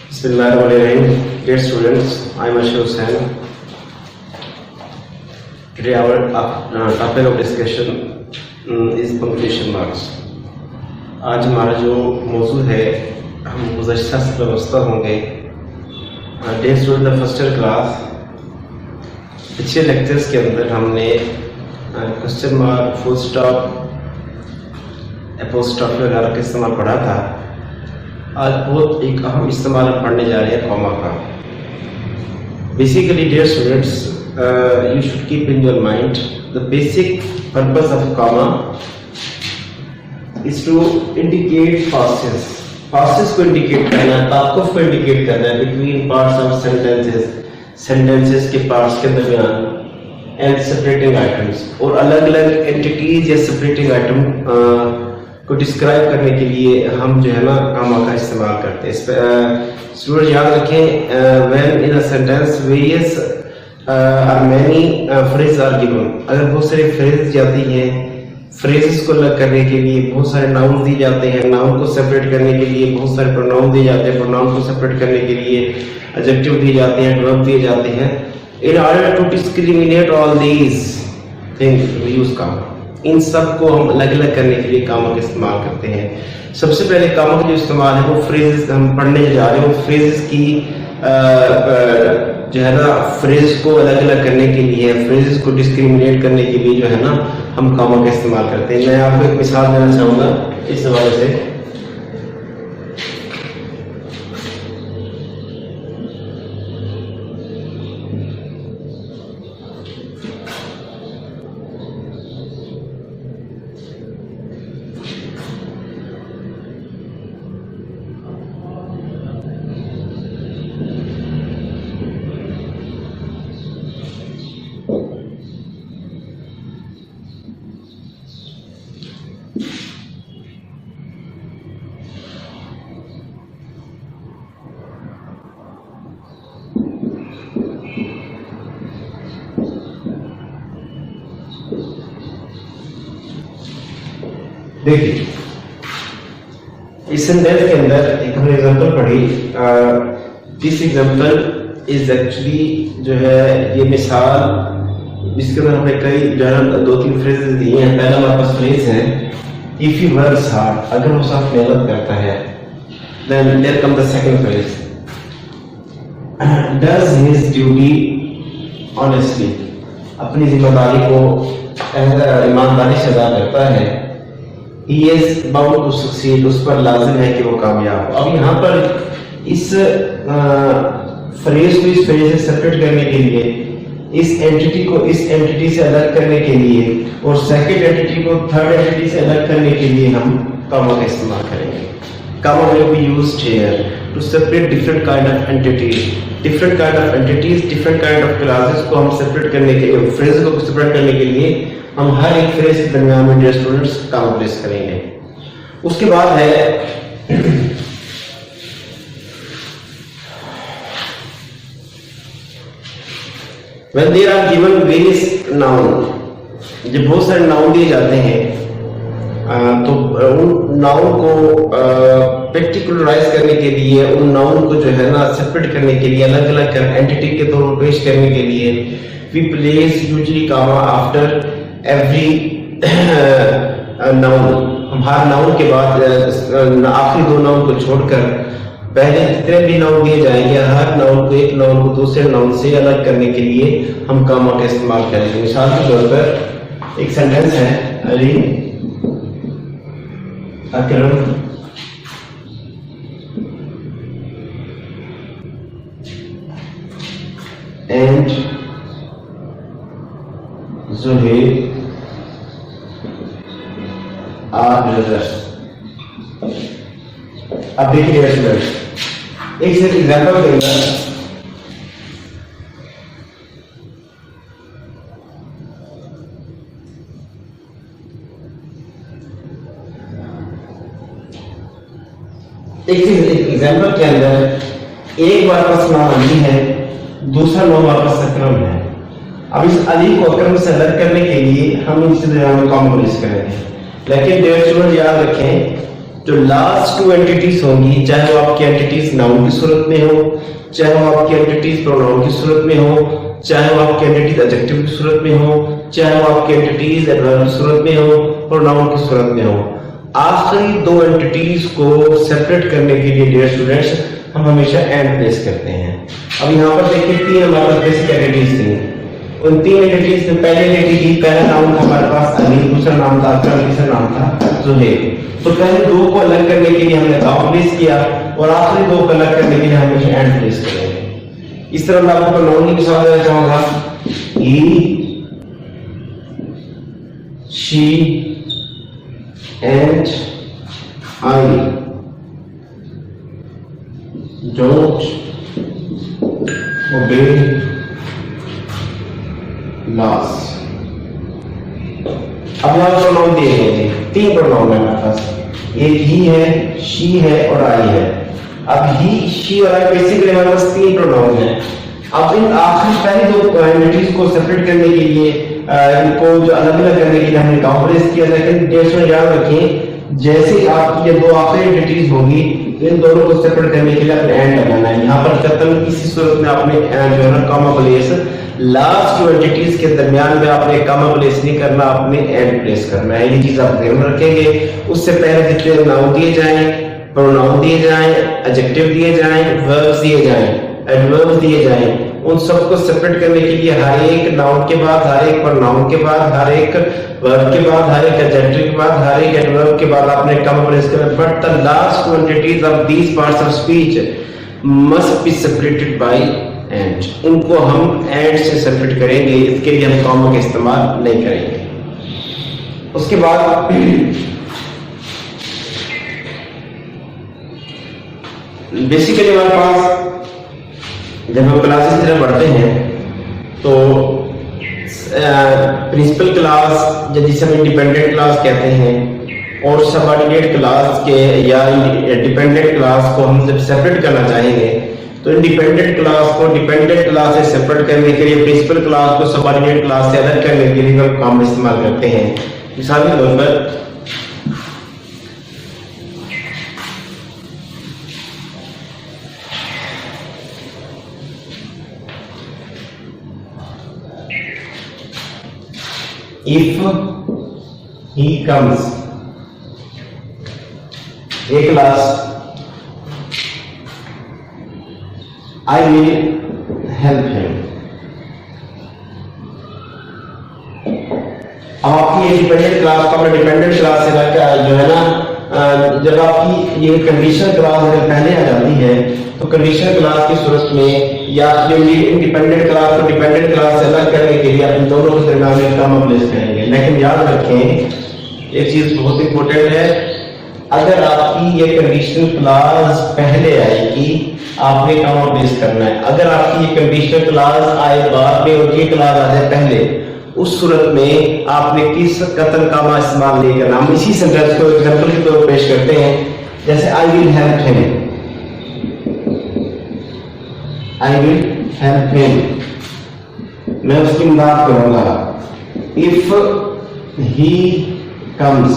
Bismillahirrahmanirrahim. Dear students, I am Ashok Hussain. Today our topic of discussion is punctuation marks. आज हमारा जो मौजू है हम गुज़श्ता से वाबस्ता होंगे. Dear student, the first year class पिछले लेक्चर्स के अंदर हमने question mark, full stop, apostrophe वगैरह का इस्तेमाल पढ़ा था. आज बहुत एक अहम इस्तेमाल हम पढ़ने जा रहे हैं कॉमा का. Basically dear students, you should keep in your mind the basic purpose of comma is to indicate pauses. Pauses को इंडिकेट करना, ताक़ुफ़ को इंडिकेट करना है between parts of sentences, sentences के पार्ट्स के दरमियान, एंड सेपरेटिंग आइटम्स, और अलग अलग एंटिटीज या सेपरेटिंग आइटम को डिस्क्राइब करने के लिए हम जो है ना कॉमा का इस्तेमाल करते हैं. स्टूडेंट याद रखें, when in a sentence various or many phrase are given. अगर बहुत सारे फ्रेज जाती हैं, फ्रेजेस को अलग करने के लिए बहुत सारे नाउन दिए जाते हैं, नाउन को सेपरेट करने के लिए बहुत सारे प्रोनाउन दिए जाते हैं, प्रोनाउन को सेपरेट करने के लिए एडजेक्टिव दिए जाते हैं, वर्ब दिए जाते हैं. In order to discriminate all these things we use comma. इन सब को हम अलग अलग करने के लिए कॉमा का इस्तेमाल करते हैं. सबसे पहले कॉमा का जो इस्तेमाल है वो फ्रेजेस हम पढ़ने जा रहे हैं, वो फ्रेजेस की जो है ना फ्रेज को अलग अलग करने के लिए, फ्रेजेस को डिस्क्रिमिनेट करने के लिए जो है ना हम कॉमा का इस्तेमाल करते हैं. मैं आपको एक मिसाल देना चाहूँगा इस हवाले से. देखिए इस सेंटेंस के अंदर एक हमने एग्जांपल पढ़ी. दिस एग्जांपल इज एक्चुअली जो है ये मिसाल जिसके अंदर हमने कई जो है दो तीन फ्रेजेस दिए हैं. पहला हमारे पास फ्रेज है इफ ही वर्क्स हार्ड. अगर वो साथ मेहनत करता है. Then there come the second phrase does his duty honestly. अपनी जिम्मेदारी को ईमानदारी से अदा करता है. He is bound to succeed. उस पर लाजिम है कि वो कामयाब हो. अब यहाँ पर इस फ्रेज को इस फ्रेज से सेपरेट करने के लिए, इस एंटिटी को इस एंटिटी से अलग करने के लिए, और सेकंड एंटिटी को थर्ड एंटिटी से अलग करने के लिए हम कॉमा का इस्तेमाल करेंगे. Comma will be used here to separate different kind of entities. Different kind of entities, different kind of classes को हम सेपरेट करने के लिए, फ्रेज को सेपरेट करने के लिए हम हर एक फ्रेज के दरमियान में डियर स्टूडेंट्स कॉमा प्लेस करेंगे. उसके बाद है when there are given various noun. जब बहुत सारे नाउन दिए जाते हैं तो उन नाउन को पर्टिकुलराइज करने के लिए, उन नाउन को जो है ना सेपरेट करने के लिए, अलग अलग एंटिटी के तौर पर पेश करने के लिए we place usually comma after every noun. हम हर नाउन के बाद आखिरी दो नाउन को छोड़कर पहले जितने भी नाउन दिए जाएंगे, हर नाउन को एक नाउन को दूसरे नाउन से अलग करने के लिए हम कॉमा का इस्तेमाल करेंगे. मिसाल के तौर पर एक सेंटेंस है अली अकरम एंड जुहैर आर ब्रदर्स. अब देखिए एक से एग्जांपल देंगे. एक एग्जांपल के अंदर एक बार पास नाम अली है, दूसरा नाम वापस अकरम है. अब इस अली को अकरम से अलग करने के लिए हम इस कॉमा प्लेस करेंगे. लेकिन डियर स्टूडेंट याद रखें जो लास्ट टू एंटिटीज होंगी, चाहे वो आपकी एंटिटीज नाउन की सूरत में हो, चाहे वो आपकी एंटिटीज प्रोनाउन की सूरत में हो, चाहे वो आपकी एंटिटीज एडजेक्टिव की सूरत में हो, चाहे वो आपकी एंटिटीज एडवर्ब की सूरत में हो, प्रोनाउन की सूरत में हो, आखिरी दो एंटिटीज को सेपरेट करने के लिए डियर स्टूडेंट्स हम हमेशा एंड प्लेस करते हैं। अब यहाँ पर देखिए तीन हमारे पास बेसिक एंटिटीज थी। उन तीन एंटिटीज में पहले एंटिटी पहला नाम था हमारे पास अली, दूसरा नाम था अकरम, तीसरा नाम था जुहैर। तो पहले दो को अलग करने के लिए हमने काउंट प्लेस किया और आखिरी दो को अलग करने के लिए हमेशा एंड प्लेस करेंगे। इस तरह मैं आपको प्रोनाउन की मिसाल देना चाहूंगा, ही, she and I don't obey laws। अब यहाँ प्रोनाउन दिए गए थे, तीन प्रोनाउन है हमारे पास, एक ही है, शी है और आई है। अब ही, शी और आई बेसिकली हमारे पास तीन प्रोनाउन है। अब इन आखिरी पहली दो एंटिटीज को सेपरेट करने के लिए इनको जो अलग अलग करने के लिए हमने काउंट प्लेस किया, लेकिन डेट्स में याद रखें जैसे आपकी ये दो आखिरी एंटिटीज होगी इन दोनों को सेपरेट करने के लिए आपने एंड लगाना है। यहाँ पर कतन किसी सूरत में आपने जो है ना comma place last two entities के दरमियान में आपने कॉमा प्लेस नहीं करना, आपने एंड प्लेस करना है। ये चीज आप ध्यान में रखेंगे। उससे पहले जितने नाउन दिए जाएं, प्रोनाउन दिए जाएं, एडजेक्टिव दिए जाएं, वर्ब्स दिए जाएं, एडवर्ब्स दिए जाएं, उन सबको सेपरेट करने के लिए हर एक नाउन के बाद, हर एक प्रोनाउन के बाद, हर एक वर्ब के बाद, हर एक एडजेक्टिव के बाद, हर एक एडवर्ब के बाद आपने कॉमा प्लेस करना। But the last two entities of these parts of speech must be separated by and. इनको हम एंड से सेपरेट करेंगे, इसके लिए हम कॉमा का इस्तेमाल नहीं करेंगे। उसके बाद बेसिकली हमारे पास जब हम क्लासेस तरह पढ़ते हैं तो प्रिंसिपल क्लास जिसे हम इंडिपेंडेंट क्लास कहते हैं और सबऑर्डिनेट क्लास के या डिपेंडेंट क्लास को हम जब सेपरेट करना चाहेंगे तो इंडिपेंडेंट क्लास को डिपेंडेंट क्लास से सेपरेट करने के लिए प्रिंसिपल क्लास को सबऑर्डिनेट क्लास से अलग करने के लिए हम काम इस्तेमाल करते हैं। मिसाल के तौर पर if he comes, a class, I will help him। अब आपकी इंडिपेंडेंट क्लास को अपने डिपेंडेंट क्लास से जो है ना, जब आपकी ये कंडीशनल क्लास अगर पहले आ जाती है तो कंडीशनल क्लास की सूरत में या इंडिपेंडेंट क्लास को डिपेंडेंट क्लास से अलग करने के लिए आप दोनों के दरमियान में कॉमा प्लेस करेंगे। लेकिन याद रखें एक चीज बहुत इंपॉर्टेंट है, अगर आपकी ये कंडीशनल क्लास पहले आएगी आपने कॉमा प्लेस करना है। अगर आपकी ये कंडीशनल क्लास आए बाद में और ये क्लास आ जाए पहले, उस सूरत में आपने किस कतन कॉमा इस्तेमाल नहीं करना। हम इसी सेंटेंस को एग्जांपल के तौर पर पेश करते हैं, जैसे I will help him, I will help him, मैं उसकी मदद करूंगा। इफ ही कम्स,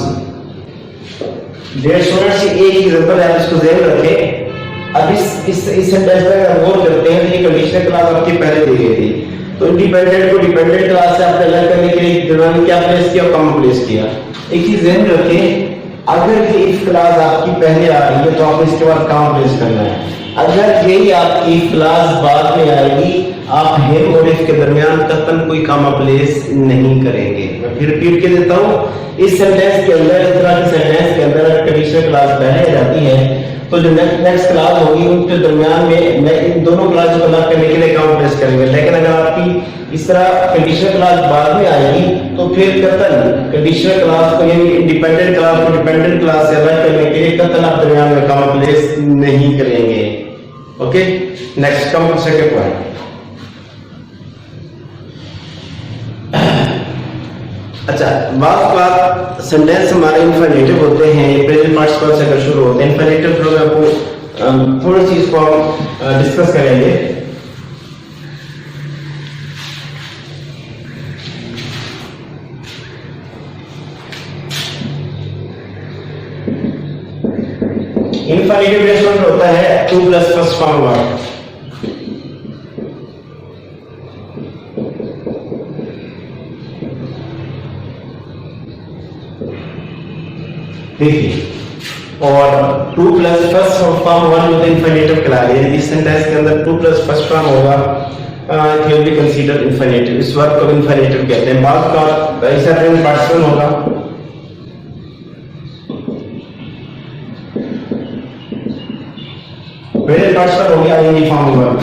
डेढ़ स्टूडेंट से एक एग्जांपल है, इसको ध्यान रखें। अब इस सेंटेंस में अगर गौर करते हैं तो ये कंडीशनल क्लास आपकी पहले दी गई थी, तो इंडिपेंडेंट को डिपेंडेंट क्लास से आपने अलग करने के लिए दरमियान क्या प्लेस किया, कॉमा प्लेस किया। एक चीज ध्यान रखें, अगर ये इफ क्लास आपकी पहले आ रही है तो आपको इसके बाद कॉमा प्लेस करना है। अगर यही आपकी क्लास बाद में आएगी आप हिम और इफ के दरमियान कतन कोई कॉमा प्लेस नहीं करेंगे। मैं फिर रिपीट कर देता हूँ, इस सेंटेंस के अंदर, इस तरह के सेंटेंस के अंदर कंडीशनल क्लास पहले आ जाती है तो जो नेक्स्ट क्लास होगी उनके दरमियान में मैं इन दोनों क्लास को अलग करने के लिए कॉमा प्लेस करेंगे। लेकिन अगर आपकी इस तरह कंडीशनल क्लास बाद में आएगी तो फिर कतन कंडीशनल क्लास को यानी इंडिपेंडेंट क्लास को डिपेंडेंट क्लास से अलग करने के लिए कतन आप दरमियान में कॉमा प्लेस नहीं करेंगे। Okay, next come to second point. अच्छा, बात सेंटेंस हमारे इंफिनिटिव होते हैं, ये प्रेजेंट पार्टिसिपल से अगर शुरू होते हैं। इंफिनिटिव फ्लो में आपको थोड़ी सी इसको हम डिस्कस करेंगे। इंफिनिटिव रेस्टोरेंट होता है 2 प्लस फर्स्ट फॉर्म वर्ब। देखिए, और 2 प्लस फर्स्ट फॉर्म वर्ब होता है इंफिनिटिव क्लास। इस सेंटेंस के अंदर 2 प्लस फर्स्ट फॉर्म होगा, it will be considered infinitive. इस वर्ब को इंफिनिटिव कहते हैं। बाद का ऐसा प्रेजेंट पार्टिसिपल होगा, प्रेजेंट पार्टिसिपल हो गया आईएनजी फॉर्म वर्ब।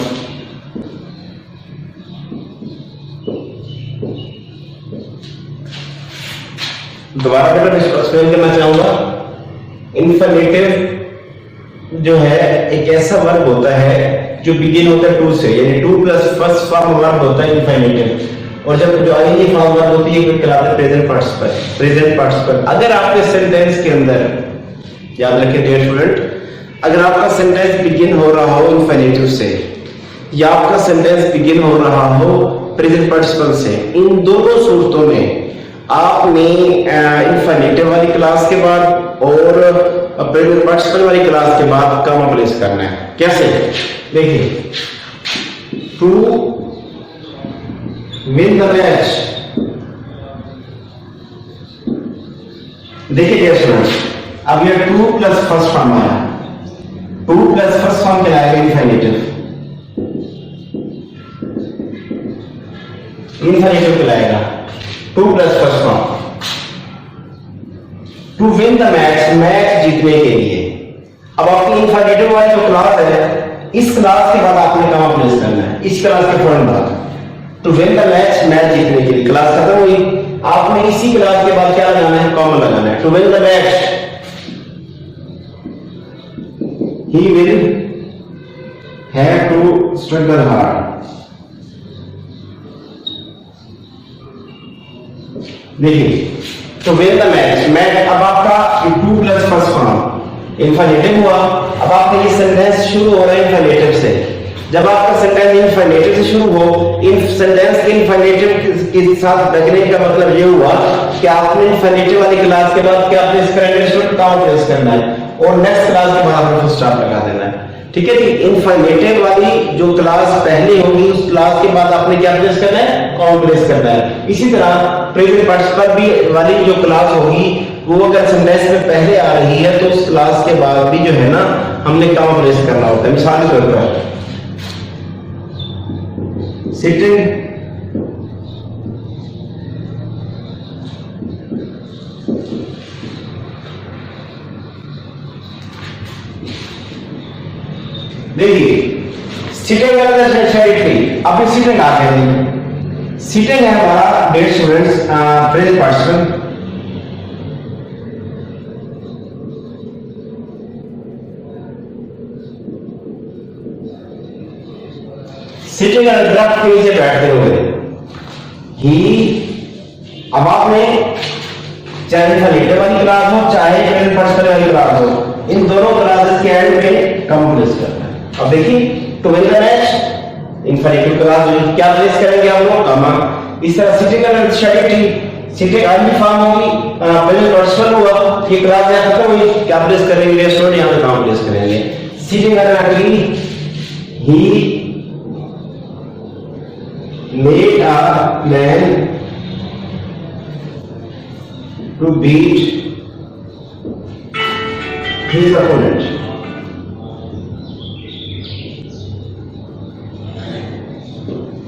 दोबारा मैं इसको एक्सप्लेन करना चाहूंगा। इंफिनिटिव जो है एक ऐसा वर्ब होता है जो बिगिन होता है 2 से, यानी 2 प्लस फर्स्ट फॉर्म वर्ब होता है इंफिनिटिव। और जब जो आईएनजी फॉर्म वर्ब होती है वो कहलाता है प्रेजेंट पार्टिसिपल। प्रेजेंट पार्टिसिपल अगर आपके सेंटेंस के अंदर, याद रखें डियर स्टूडेंट, अगर आपका सेंटेंस बिगिन हो रहा हो इंफिनिटिव से या आपका सेंटेंस बिगिन हो रहा हो प्रेजेंट पार्टिसिपल से, इन दोनों सूरतों में आपने इंफिनिटिव वाली क्लास के बाद और प्रेजेंट पार्टिसिपल वाली क्लास के बाद कॉमा प्लेस करना है। कैसे? देखिए, टू विन द मैच। देखिए डियर स्टूडेंट्स, अब ये 2 प्लस फर्स्ट फॉर्म आया, 2 प्लस फर्स्ट फॉर्म कहलाएगा इंफिनिटिव। इंफिनिटिव कहलाएगा 2 plus first form. To win the match, match जीतने के लिए। अब आपकी इंफिनिटिव वाली जो क्लास है, इस क्लास के बाद आपने कॉमा प्लेस करना है, इस क्लास के फौरन बाद। To win the match, match जीतने के लिए। क्लास खत्म हुई, आपने इसी क्लास के बाद क्या लगाना है? कॉमा लगाना है। To win the match, he will have to struggle hard। देखिए, तो विन द मैच, मैच अब आपका 2 प्लस फर्स्ट फॉर्म इंफिनिटिव हुआ। अब आपका ये सेंटेंस शुरू हो रहा है इंफिनिटिव से। जब आपका सेंटेंस इंफिनिटिव से शुरू हो, इन सेंटेंस के इंफिनिटिव के साथ लगने का मतलब ये हुआ कि आपने इंफिनिटिव वाली क्लास के बाद क्या प्लेस करना है? कॉमा प्लेस करना है और नेक्स्ट क्लास के बाद आपको स्टॉप लगा देना है। ठीक है जी। इंफिनिटिव वाली जो क्लास पहले होगी उस क्लास के बाद आपने क्या प्लेस करना है? कॉमा प्लेस करना है। इसी तरह प्रेजेंट पार्टिसिपल भी वाली जो क्लास होगी वो अगर सेंटेंस में पहले आ रही है तो उस क्लास के बाद भी जो है ना हमने कॉमा प्लेस करना होता है। मिसाल के तौर पर सिटिंग देखिए, सिटिंग ट्री। अब सिटिंग आ गया। सिटिंग है हमारा डेट स्टूडेंट्स प्रेजेंट पार्टिसिपल। सिटिंग दरख्त के नीचे बैठते हुए ही। अब आपने चाहे इंफिनिटिव वाली क्लास हो चाहे प्रेजेंट पार्टिसिपल वाली क्लास हो, इन दोनों क्लासेस के एंड में कॉमा प्लेस करना है। अब देखिए, to win the match infinitive class क्या प्लेस करेंगे हम लोग? कॉमा। इस तरह sitting and study tree, sitting ING form होगी, प्रेजेंट पार्टिसिपल हुआ, ये क्लास यहां खत्म हुई, क्या प्लेस करेंगे? स्टूडेंट यहां पे कॉमा प्लेस करेंगे। Sitting and tree, he made a plan to beat his opponent।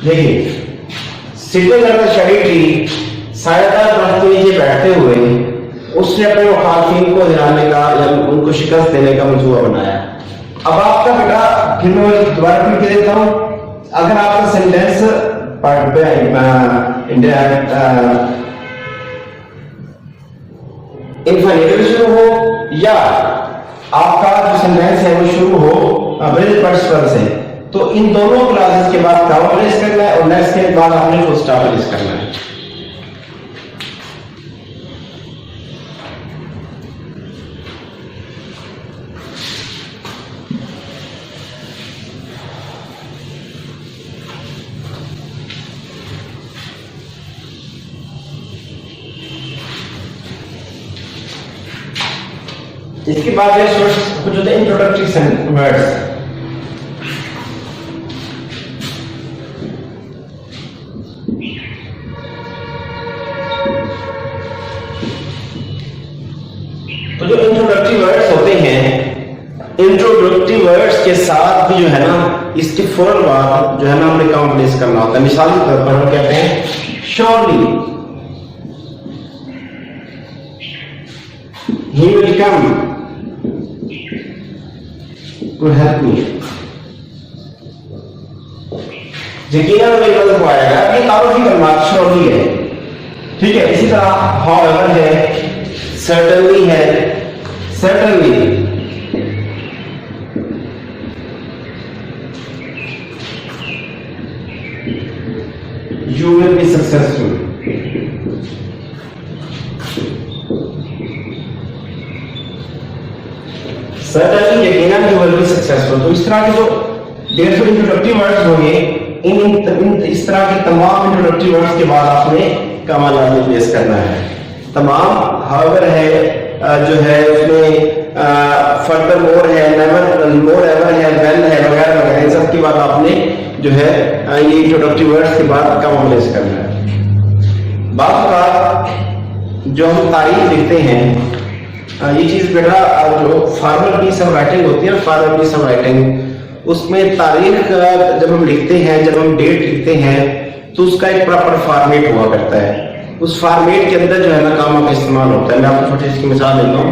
देखिए, सिटिंग एंड स्टडी ट्री, सायादार दरख्त के नीचे बैठते हुए उसने अपने मुखालिफिन को हराने का या उनको शिकस्त देने का मंसूबा बनाया। अब आपका बेटा, फिर मैं दोबारा फिर कह देता हूं, अगर आपका सेंटेंस इंफिनिटिव शुरू हो या आपका जो सेंटेंस है वो शुरू हो प्रेजेंट पार्टिसिपल से, तो इन दोनों क्लासेस के बाद कॉमा प्लेस करना है और नेक्स्ट के बाद आपने फुल स्टॉप प्लेस करना है। इसके बाद ये कुछ होते हैं इंट्रोडक्टरी वर्ड्स। तो जो इंट्रोडक्टरी वर्ड्स होते हैं, इंट्रोडक्टरी वर्ड्स के साथ भी जो है ना, इसके फौरन बाद जो है ना हमने काम प्लेस करना होता है। मिसाल के तौर पर हम कहते हैं surely he will come to help me. यकीनन मेरी मदद को आएगा। ये तारुफी कलमात श्योरली है, ठीक है। इसी तरह हाउएवर है, certainly है, certainly, you will be successful, certainly यकीनन you will be successful। तो इस तरह के जो 150 इंट्रोडक्टरी वर्ड्स होंगे, इन इस तरह के तमाम इंट्रोडक्टरी वर्ड्स के बाद आपने कमा लाजमी प्लेस करना है। तमाम हाउएवर है, जो है उसमें फर्दर मोर है, नेवर, मोर एवर है, वेल है, वगैरह वगैरह, इन सब के बाद आपने जो है ये इंट्रोडक्टरी वर्ड्स के बाद कमा प्लेस करना है। बात जो हम तारीख लिखते हैं, ये चीज बेटा जो फॉर्मल पीस ऑफ राइटिंग होती है, फॉर्मल पीस ऑफ राइटिंग, उसमें तारीख जब हम लिखते हैं, जब हम डेट लिखते हैं, तो उसका एक प्रॉपर फॉर्मेट हुआ करता है। उस फॉर्मेट के अंदर जो है ना कामा का इस्तेमाल होता है। मैं आपको छोटी सी मिसाल देता हूँ।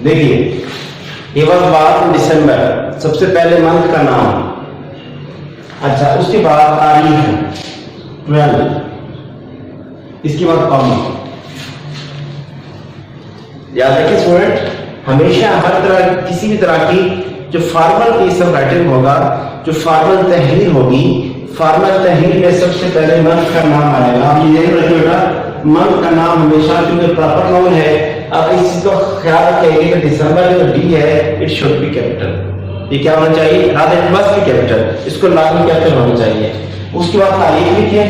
देखिए, ये वक्त बाद दिसंबर, सबसे पहले मंथ का नाम, अच्छा, उसके बाद तारीख 12, इसके बाद कॉमा। याद रखिए स्टूडेंट, हमेशा हर तरह किसी भी तरह की जो फॉर्मल पीस ऑफ राइटिंग होगा, जो फॉर्मल तहरीर होगी, फॉर्मल तहरीर में सबसे पहले मंथ का नाम आएगा। आप ये ध्यान रखिए बेटा, मंथ का नाम हमेशा, क्योंकि प्रॉपर नाउन है। अब इस चीज को ख्याल रखेंगे कि दिसंबर जो डी है, इट शुड बी कैपिटल। ये क्या होना चाहिए? Rather it must be capital, इसको लाजमी कैपिटल होना चाहिए। उसके बाद तारीख लिखे,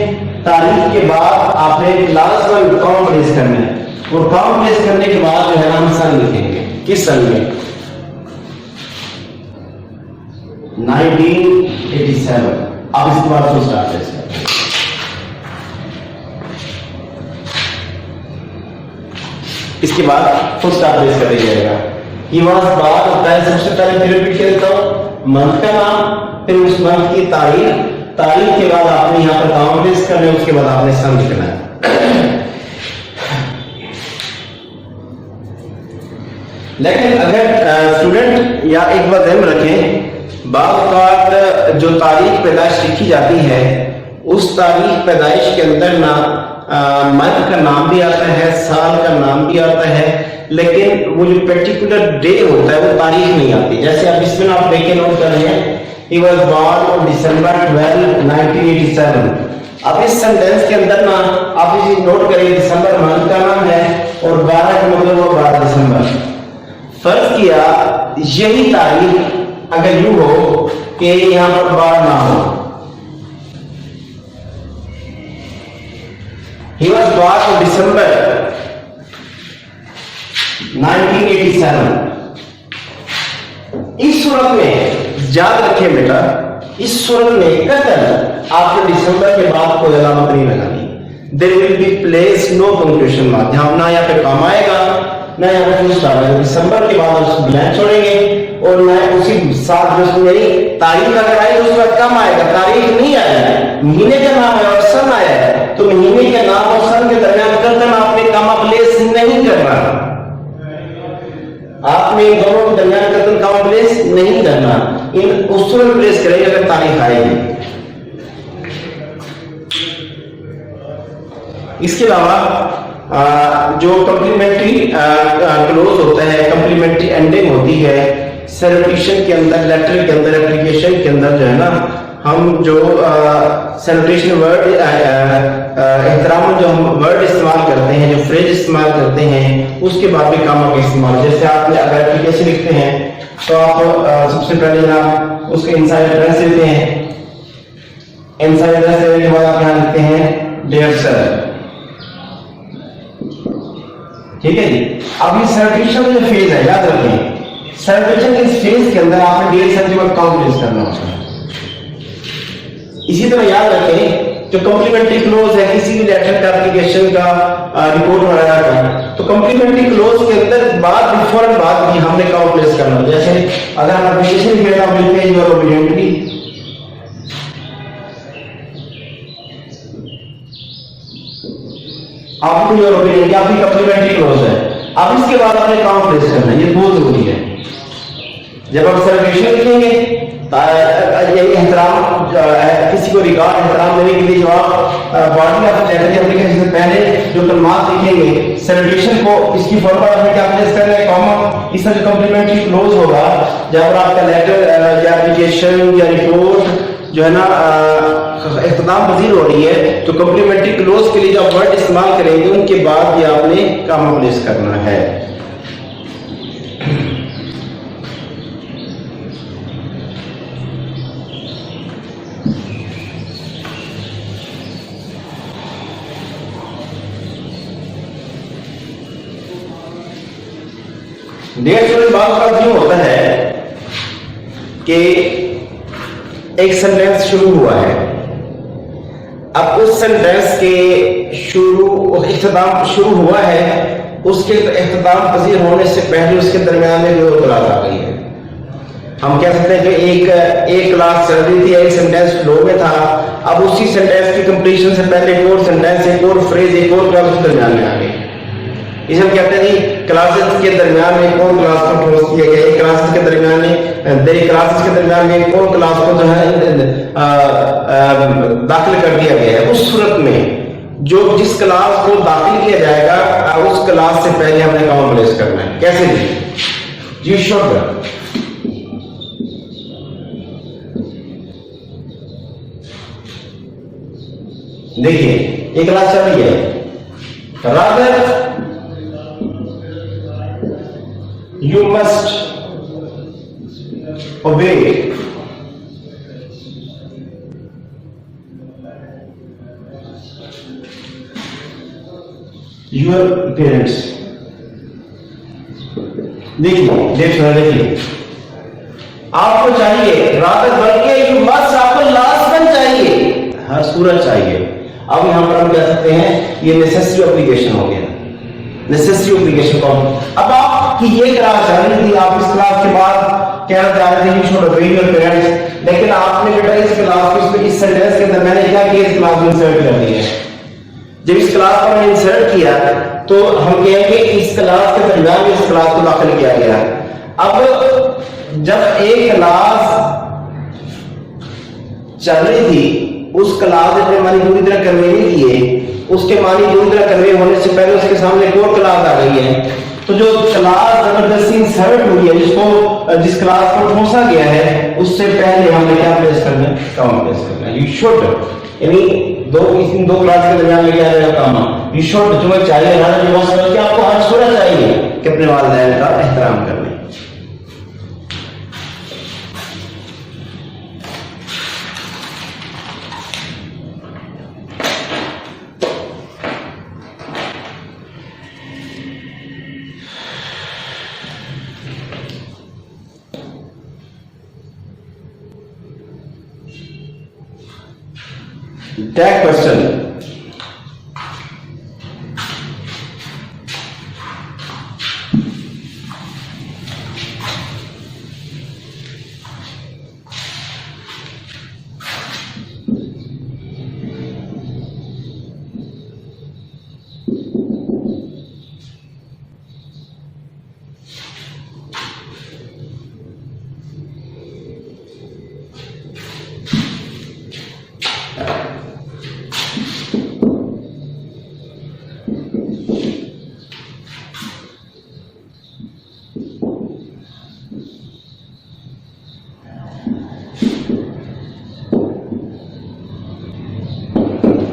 तारीख के बाद आपने लास्ट वन कॉमा प्लेस करना है, और कॉमा प्लेस करने के बाद जो है हम सन लिखेंगे। किस सन में? 1987। अब इसके बाद फुल स्टॉप प्लेस करें। इसके बाद फुल स्टॉप प्लेस कर दिया जाएगा। ये बात होता है, सबसे पहले फिर रिपीट कर देता हूं, मंथ का नाम, फिर उस मंथ की तारीख, तारीख के बाद आपने यहाँ पर कॉमा प्लेस करना है, उसके बाद आपने सन लिखना है। लेकिन अगर स्टूडेंट या एक बात ध्यान रखें, बात जो तारीख पैदाइश लिखी जाती है, उस तारीख पैदाइश के अंदर ना मंथ का नाम भी आता है, साल का नाम भी आता है, लेकिन वो जो पर्टिकुलर डे होता है वो तारीख नहीं आती। जैसे आप इसमें आप देखें, नोट कर रहे हैं, he was born on December 12, 1987। अब इस सेंटेंस के अंदर ना आप ये नोट करिए, दिसंबर मंथ का नाम है और 12 का मतलब वो 12 दिसंबर। फर्ज किया यही तारीख अगर यूं हो कि यहां पर 12 ना हो, he was born on December 1987। इस सूरत में याद रखें बेटा, इस सूरत में कतल आपने दिसंबर के बाद कोई अलामत नहीं लगानी। There will be place no punctuation mark, जहां ना यहाँ पे कॉमा आएगा ना यहाँ पे फुल स्टॉप आएगा। दिसंबर के बाद उसको ब्लैंक छोड़ेंगे और ना उसी साथ जो उसमें तारीख अगर आई तो उसके बाद कम आएगा, तारीख नहीं आएगा। महीने का नाम है और सन आया है, तो महीने के नाम और सन के दरमियान कतल आपने कॉमा प्लेस नहीं करना, आपने दोनों के दरमियान कतल कॉमा प्लेस नहीं करना। इन उस सूरत प्लेस करेंगे अगर तारीख आएगी। इसके अलावा जो कम्प्लीमेंट्री क्लोज होता है, कम्प्लीमेंट्री एंडिंग होती है, सैल्यूटेशन के अंदर, लेटर के अंदर, एप्लीकेशन के अंदर जो है ना हम जो सैल्यूटेशन वर्ड एहतराम जो हम वर्ड इस्तेमाल करते हैं, जो फ्रेज इस्तेमाल करते हैं, उसके बाद भी कामा का इस्तेमाल। जैसे आप अगर एप्लीकेशन लिखते हैं तो आप सबसे पहले जनाब उसके इनसाइड एड्रेस देते हैं। इनसाइड एड्रेस देने के बाद आप यहाँ लिखते हैं डियर सर, ठीक है जी। अब ये सैल्यूटेशन का जो फेज है, याद रखें सैल्यूटेशन के इस फेज के अंदर आपने डियर सर का काउंट प्लेस करना होता है। इसी तरह याद रखें जो कॉम्प्लीमेंट्री क्लोज है किसी भी लेटर का एप्लीकेशन का रिपोर्ट वगैरह का, तो कॉम्प्लीमेंट्री क्लोज के अंदर बाद बिफोर एंड बाद भी हमने काउंट प्लेस करना होता है। जैसे अगर हम एप्लीकेशन लिख रहे हैं, आप लिखते हैं योर ओबिडिएंटली, आपको योर ओबिडिएंटली आपकी कॉम्प्लीमेंट्री क्लोज है। अब इसके बाद आपने काउंट प्लेस करना है, ये बहुत जरूरी है। जब आप सैल्यूटेशन लिखेंगे यही एहतराम किसी को रिगार्ड एहतराम देने के लिए जो आप बॉडी ऑफ लेटर एप्लीकेशन से पहले जो कलमात लिखेंगे, सैल्यूटेशन को इसकी फॉर्मूला में क्या प्लेस करना है, कॉमा। इसका जो कॉम्प्लीमेंट्री क्लोज होगा, जब आपका लेटर या एप्लीकेशन या रिपोर्ट जो है ना इख्तिताम पजीर हो रही है, तो कॉम्प्लीमेंट्री क्लोज के लिए जो वर्ड इस्तेमाल करेंगे उनके बाद भी आपने कॉमा प्लेस करना है। डेढ़ सौ बात का यूं होता है कि एक सेंटेंस शुरू हुआ है, अब उस सेंटेंस के इख्तिताम शुरू हुआ है, उसके इख्तिताम पजीर होने से पहले उसके दरमियान में कोई क्लास आ गई है। हम कह सकते हैं कि एक क्लास चल रही थी, एक सेंटेंस फ्लो में था, अब उसी सेंटेंस की कंप्लीशन से पहले एक और सेंटेंस, एक और फ्रेज, एक और क्लास उसके दरमियान में आ गई। इसे हम कहते हैं क्लासेस के दरमियान में कौन क्लास को क्लोज किया गया, एक क्लासेस के दरमियान में क्लासेस के दरमियान में कौन क्लास को जो है दाखिल कर दिया गया है। उस सूरत में जो जिस क्लास को दाखिल किया जाएगा उस क्लास से पहले हमने काउंट प्लेस करना है। कैसे जी शुड देखिए एक क्लास चल रही है, rather you must obey your parents। देखिए आपको चाहिए रादर बल्कि you must आपको लाजमन चाहिए, हर सूरत चाहिए। अब यहां पर हम कह सकते हैं ये नेसेसरी एप्लीकेशन हो गया, नेसेसरी एप्लीकेशन कौन। अब आपकी ये क्लास चल रही थी, आप इस क्लास के बाद कहना चाह रहे थे यू शुड ओबे योर पेरेंट्स, लेकिन आपने बेटा इस क्लास को इस सेंटेंस के अंदर मैंने क्या किया, इस क्लास में इंसर्ट कर दिया। जब इस क्लास को मैंने इंसर्ट किया तो हम कहेंगे इस क्लास के दरमियान में इस क्लास को दाखिल किया गया। अब जब एक क्लास चल रही थी, उस क्लास ने मानी पूरी तरह कन्वे नहीं किए, उसके मानी पूरी तरह कन्वे होने से पहले उसके सामने एक और क्लास आ गई है, तो जो क्लास जबरदस्ती इंसर्ट हुई है, जिस क्लास को ठोसा गया है, उससे पहले हमने क्या प्लेस करना है, काउंट प्लेस करना है। यू शुड यानी इन दो क्लास के दरमियान में क्या रहेगा, कामा। यू शुड तुम्हें चाहिए कि आपको हर सूरत चाहिए कि अपने वालिदैन का एहतराम करना। Tag question.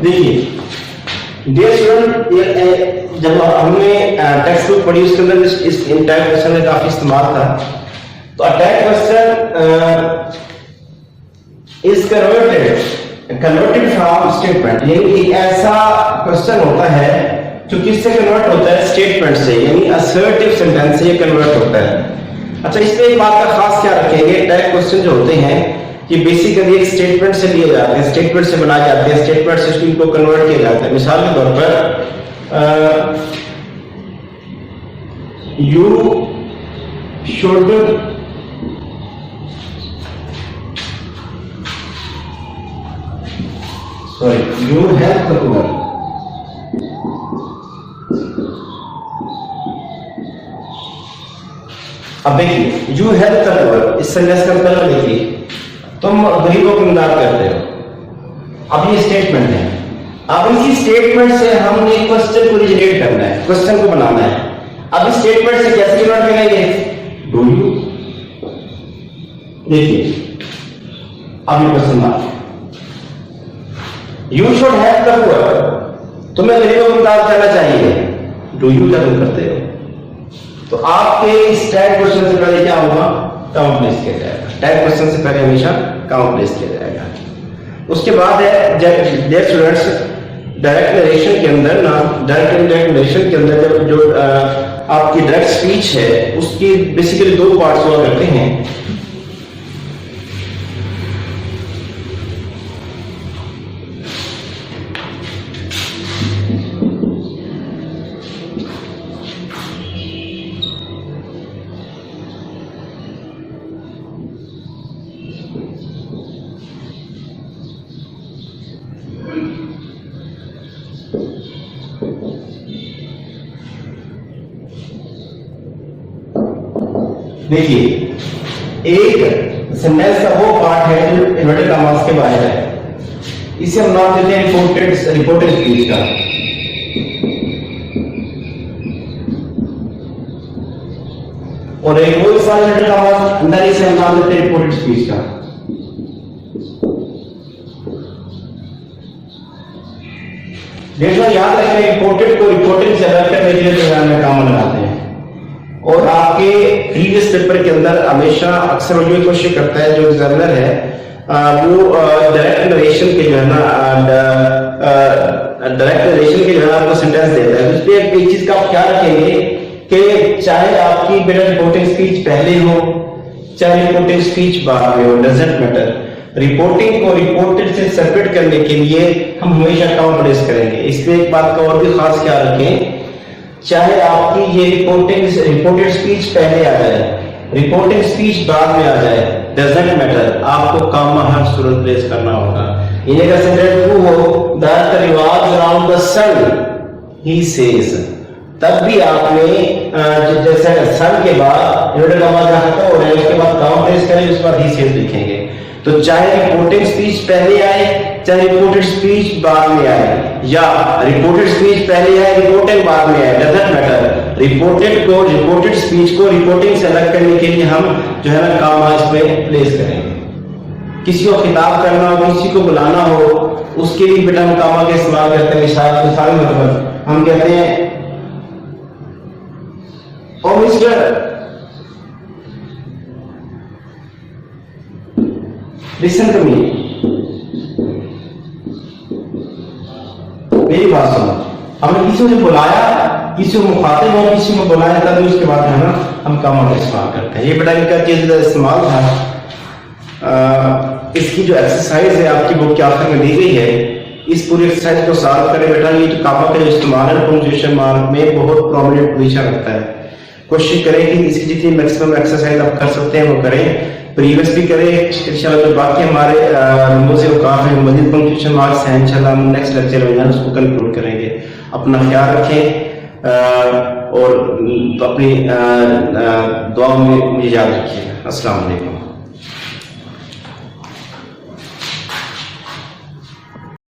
देखिए डियर स्टूडेंट, जब हमने टेक्स्ट बुक पढ़ी उसके अंदर इस टाइप क्वेश्चन का काफी इस्तेमाल था। तो attack question is converted from statement, यानी एक ऐसा क्वेश्चन होता है जो किससे कन्वर्ट होता है, स्टेटमेंट से, यानी असर्टिव सेंटेंस से ये कन्वर्ट होता है। अच्छा, इसमें एक बात का खास क्या रखेंगे, अटैक क्वेश्चन जो होते हैं ये बेसिकली एक स्टेटमेंट से लिए जाते हैं, स्टेटमेंट से बनाए जाते हैं, स्टेटमेंट से इनको कन्वर्ट किया जाता है। मिसाल के तौर पर you should you help the poor। अब देखिए यू हेल्प द पुअर, इस सेंटेंस का मतलब देखिए तुम गरीबों की मदद करते हो। अब ये स्टेटमेंट है, अब इसी स्टेटमेंट से हमने क्वेश्चन को रिजनेट करना है, क्वेश्चन को बनाना है। अब इस स्टेटमेंट से कैसे कन्वर्ट करेंगे, डू यू। देखिए अब ये question mark, you should help the poor, तुम्हें गरीबों की मदद करना चाहिए, डू यू क्या तुम करते हो। तो आपके इस टैग क्वेश्चन से पहले क्या होगा, काउंट प्लेस किया जाएगा। टैग क्वेश्चन से पहले हमेशा काउंट प्लेस किया जाएगा। उसके बाद है डियर स्टूडेंट्स, डायरेक्ट नरेशन के अंदर ना, डायरेक्ट इनडायरेक्ट नरेशन के अंदर जो आपकी डायरेक्ट स्पीच है उसकी बेसिकली दो पार्ट्स हुआ करते हैं। देखिए एक सेंटेंस का वो पार्ट है जो इन्वर्टेड कॉमास के बाहर है, इसे हम नाम देते हैं रिपोर्टेड स्पीच का। और एक वो हिस्सा इन्वर्टेड कॉमास अंदर, इसे हम नाम देते हैं रिपोर्टेड स्पीच का। देखो याद रखें, रिपोर्टेड को रिपोर्टिंग से अलग करने के लिए प्रोग्राम में काम लगाते हैं। और आपके प्रीवियस पेपर के अंदर हमेशा अक्सर ये कोशिश करता है जो एग्जामिनर है वो डायरेक्ट नरेशन के जो है ना, डायरेक्ट नरेशन के जो है आपको सेंटेंस देता है। उसपे एक चीज का आप ख्याल रखेंगे कि चाहे आपकी बेटा रिपोर्टिंग स्पीच पहले हो चाहे रिपोर्टिंग स्पीच बाद में हो, डजंट मैटर। रिपोर्टिंग को रिपोर्टेड से सेपरेट करने के लिए हम हमेशा काउंट प्लेस करेंगे। इसमें एक बात का और भी खास ख्याल रखें, चाहे आपकी ये रिपोर्टेड स्पीच पहले आ जाए, रिपोर्टिंग स्पीच बाद में आ जाए, डजंट मैटर, आपको कामा हर सूरत प्लेस करना होगा। इन्हें का सेंटेंस ट्रू हो, the earth revolves around the sun he says, तब भी आपने जैसे सन के बाद इन्वर्टेड कॉमा जहां तक हो रहा है उसके बाद काउंट प्लेस करें, उसके बाद ही सेज लिखेंगे। तो चाहे रिपोर्टेड स्पीच पहले आए चाहे रिपोर्टेड स्पीच बाद में आए, या रिपोर्टेड स्पीच पहले आए रिपोर्टिंग बाद में आए, डजंट मैटर। रिपोर्टेड स्पीच को रिपोर्टिंग से अलग करने के लिए हम जो है ना कामा इसमें प्लेस करेंगे। किसी को खिताब करना हो, किसी को बुलाना हो, उसके लिए बेटा हम कामा का इस्तेमाल करते हैं। मिसाल मतलब हम कहते हैं ओ मिस्टर, लिसन टू मी, मेरी बात सुनो। हमने किसी को बुलाया, किसी को मुखातिब हो, किसी को बुलाया, तभी उसके बाद है ना हम कामा का इस्तेमाल करते हैं। ये बेटा इनका चीज इस्तेमाल था। इसकी जो एक्सरसाइज है आपकी बुक के आखिर में दी गई है, इस पूरी एक्सरसाइज को सॉल्व करें बेटा। ये जो कामा का जो इस्तेमाल है पंक्चुएशन मार्क में बहुत प्रोमिनेंट पोजीशन रखता है। कोशिश करें कि इसकी जितनी मैक्सिमम एक्सरसाइज आप कर सकते हैं वो करें, प्रीवियस भी करें। इंशाल्लाह जो बाकी हमारे नंबर से औकात है मजीद पंक्चुएशन मार्क्स हैं, इंशाल्लाह हम नेक्स्ट लेक्चर में उसको कंक्लूड करेंगे। अपना ख्याल रखें और अपनी दुआ में मुझे याद रखिएगा। अस्सलाम वालेकुम।